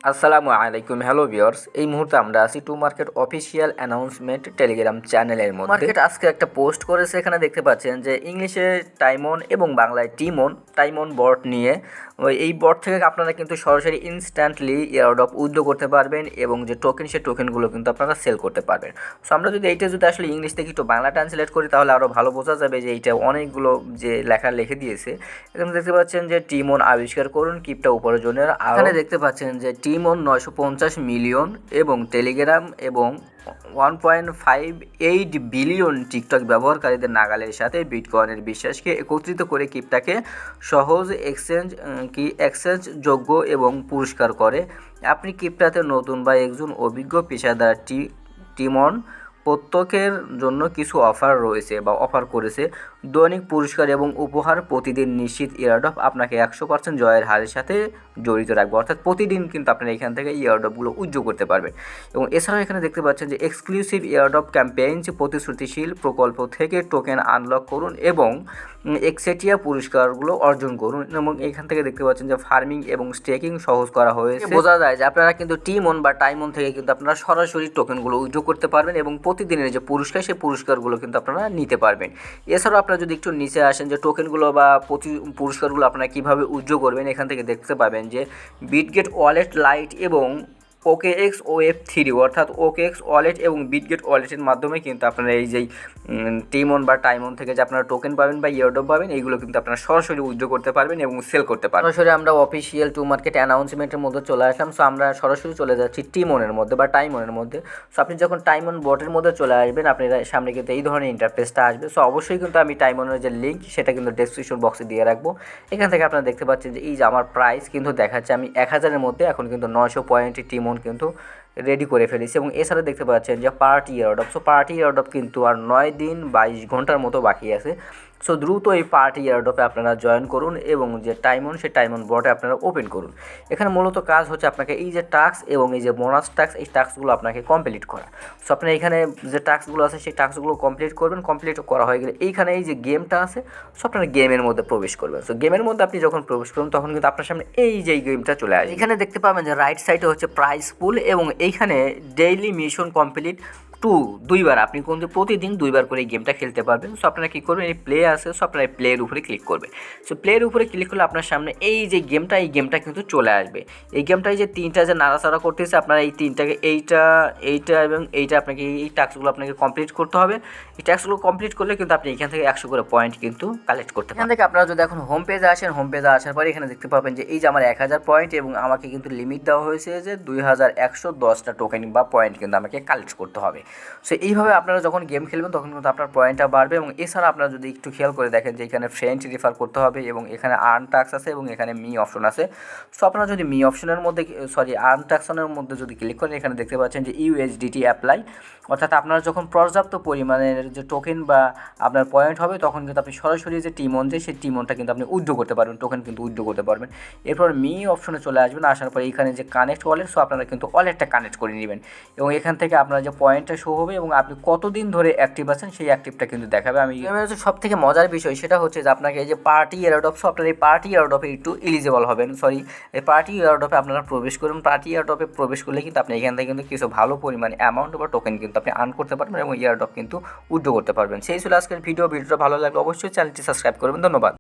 আসসালামু আলাইকুম, hello viewers. এই মুহূর্তে আমরা আছি to market official announcement Telegram চ্যানেলের মধ্যে। মার্কেট আজকে একটা পোস্ট করেছে, এখানে দেখতে পাচ্ছেন যে ইংলিশে টাইমন এবং বাংলায় টাইমন বট নিয়ে। এই বট থেকে আপনারা কিন্তু সরাসরি ইনস্ট্যান্টলি এয়ারড্রপ উইথড্র করতে পারবেন এবং যে টোকেন, সেই টোকেনগুলো কিন্তু আপনারা সেল করতে পারবেন। সো আমরা যদি এইটা যদি আসলে ইংলিশ থেকে একটু বাংলা ট্রান্সলেট করি তাহলে আরও ভালো বোঝা যাবে যে এইটা অনেকগুলো যে লেখা লিখে দিয়েছে। এখানে দেখতে পাচ্ছেন যে টিমন আবিষ্কার করুন কিপটা উপার্জনের। এখানে দেখতে পাচ্ছেন যে টিমন 950 মিলিয়ন এবং টেলিগ্রাম এবং 1.58 বিলিয়ন টিকটক ব্যবহারকারীদের নাগালের সাথে বিটকয়েনের বিশ্বাসকে একত্রিত করে কিপটাকে সহজ এক্সচেঞ্জ যোগ্য এবং পুরস্কার করে। আপনি কিপটাতে নতুন বা একজন অভিজ্ঞ পেশাদার টিমন প্রত্যেকের জন্য কিছু অফার করেছে। দৈনিক পুরস্কার এবং উপহার, প্রতিদিন নিশ্চিত এয়ারড্রপ আপনাকে 100% জয়ের হারের সাথে জড়িত রাখবে। অর্থাৎ প্রতিদিন কিন্তু আপনারা এখান থেকে এয়ারড্রপগুলো উইথড্র করতে পারবেন। এবং এছাড়াও এখানে দেখতে পাচ্ছেন যে এক্সক্লুসিভ এয়ারড্রপ ক্যাম্পেইনস, প্রতিশ্রুতিশীল প্রকল্প থেকে টোকেন আনলক করুন এবং একচেটিয়া পুরস্কারগুলো অর্জন করুন। এবং এখান থেকে দেখতে পাচ্ছেন যে ফার্মিং এবং স্টেকিং সহজ করা হয়েছে। বোঝা যায় যে আপনারা কিন্তু টিমন বা টাইমন থেকে কিন্তু আপনারা সরাসরি টোকেনগুলো উইথড্র করতে পারবেন এবং প্রতিদিনের যে পুরস্কার, সেই পুরস্কারগুলো কিন্তু আপনারা নিতে পারবেন। এছাড়াও আপনারা যদি একটু নিচে আসেন যে টোকেনগুলো বা পুরস্কারগুলো আপনারা কীভাবে উইথড্র করবেন, এখান থেকে দেখতে পাবেন যে বিটগেট ওয়ালেট লাইট এবং OKX Web3 অর্থাৎ OKX ওয়ালেট এবং বিটগেট ওয়ালেটের মাধ্যমে কিন্তু আপনারা এই যেই টিমন বা টাইমন থেকে যে আপনারা টোকেন পাবেন বা এয়ারড্রপ পাবেন, এইগুলো কিন্তু আপনারা সরাসরি উইথড্র করতে পারবেন এবং সেল করতে পারবেন। সরাসরি আমরা অফিসিয়াল টু মার্কেট অ্যানাউন্সমেন্টের মধ্যে চলে আসলাম। সো আমরা সরাসরি চলে যাচ্ছি টিমনের মধ্যে বা টাইমনের মধ্যে। সো আপনি যখন টাইমন বটের মধ্যে চলে আসবেন, আপনারা সামনে কিন্তু এই ধরনের ইন্টারফেসটা আসবে। সো অবশ্যই কিন্তু আমি টাইমনের যে লিঙ্ক সেটা কিন্তু ডেসক্রিপশন বক্সে দিয়ে রাখবো। এখান থেকে আপনারা দেখতে পাচ্ছেন যে এই যে আমার প্রাইস কিন্তু দেখাচ্ছে আমি 1000-এর মধ্যে এখন কিন্তু 900 পয়েন্ট টিমন কিন্তু রেডি করে ফেলেছি। এবং এছাড়া দেখতে পাচ্ছেন যে party airdrop. So party airdrop কিন্তু আর 9 দিন 22 ঘন্টার মতো বাকি আছে। সো দ্রুত এই পার্টি এয়ারড্রপে আপনারা জয়েন করুন এবং যে টাইমন, সেই টাইমন বটে আপনারা ওপেন করুন। এখানে মূলত কাজ হচ্ছে আপনাকে এই যে টাস্ক এবং এই যে বোনাস টাস্ক, এই টাস্কগুলো আপনাকে কমপ্লিট করা। সো আপনার এখানে যে টাস্কগুলো আছে সেই টাস্কগুলো কমপ্লিট করবেন। কমপ্লিট করা হয়ে গেলে এইখানে এই যে গেমটা আছে, সো আপনারা গেমের মধ্যে প্রবেশ করবেন। সো গেমের মধ্যে আপনি যখন প্রবেশ করবেন তখন কিন্তু আপনার সামনে এই যে গেমটা চলে আসে। এখানে দেখতে পাবেন যে রাইট সাইডে হচ্ছে প্রাইস পুল এবং এইখানে ডেইলি মিশন কমপ্লিট 2বার আপনি কিন্তু প্রতিদিন 2বার করে এই গেমটা খেলতে পারবেন। সো আপনারা কী করবেন, এই প্লে আছে, সো আপনারা এই প্লের উপরে ক্লিক করবেন। সো প্লের উপরে ক্লিক করলে আপনার সামনে এই যে গেমটা, এই গেমটা কিন্তু চলে আসবে। এই গেমটায় যে 3টা যে নাড়াচাড়া করতেছে, আপনারা এই 3টাকে এইটা এবং এইটা আপনাকে এই টাস্কগুলো আপনাকে কমপ্লিট করতে হবে। এই টাস্কগুলো কমপ্লিট করলে কিন্তু আপনি এখান থেকে 100 করে পয়েন্ট কিন্তু কালেক্ট করতে পারেন। এখান থেকে আপনারা যদি এখন হোম পেজে আসেন, হোম পেজে আসার পরে এখানে দেখতে পাবেন যে এই যে আমার 1000 পয়েন্ট এবং আমাকে কিন্তু লিমিট দেওয়া হয়েছে যে 2110টা টোকেন বা পয়েন্ট কিন্তু আমাকে কালেক্ট করতে হবে। সো এইভাবে আপনারা যখন গেম খেলবেন তখন কিন্তু আপনার পয়েন্টটা বাড়বে। এবং এছাড়া আপনারা যদি একটু খেয়াল করে দেখেন যে এখানে ফ্রেন্ড রেফার করতে হবে এবং এখানে আর্ন টাস্ক আছে এবং এখানে মি অপশন আছে। সো আপনারা যদি মি অপশনের মধ্যে আর্ন টাস্কের মধ্যে যদি ক্লিক করেন, এখানে দেখতে পাচ্ছেন যে USDT অ্যাপ্লাই। অর্থাৎ আপনারা যখন পর্যাপ্ত পরিমাণের যে টোকেন বা আপনার পয়েন্ট হবে তখন কিন্তু আপনি সরাসরি যে টিমন, যে সেই টিমনটা কিন্তু আপনি উইথড্র করতে পারবেন, টোকেন কিন্তু উইথড্র করতে পারবেন। এরপর মি অপশনে চলে আসবেন, আসার পর এখানে যে কানেক্ট ওয়ালেট, সো আপনারা কিন্তু ওয়ালেটটা কানেক্ট করে নেবেন এবং এখান থেকে আপনার যে পয়েন্টটা শো হবে এবং আপনি কতদিন ধরে অ্যাক্টিভ আছেন সেই অ্যাক্টিভটা কিন্তু দেখাবে। আমি সব থেকে মজার বিষয় সেটা হচ্ছে যে আপনাকে এই যে পার্টি এয়ারড্রপ, সো আপনার এই পার্টি এয়ারড্রপে একটু এলিজিবল হবেন। এই পার্টি এয়ারড্রপে আপনারা প্রবেশ করুন। পার্টি এয়ারড্রপে প্রবেশ করলে কিন্তু আপনি এখান থেকে কিন্তু কিছু ভালো পরিমাণে অ্যামাউন্ট বা টোকেন কিন্তু আপনি আর্ন করতে পারবেন এবং এয়ারড্রপ কিন্তু উইথড্র করতে পারবেন। সেই ছিল আজকের ভিডিওটা ভালো লাগলে অবশ্যই চ্যানেলটি সাবস্ক্রাইব করবেন। ধন্যবাদ।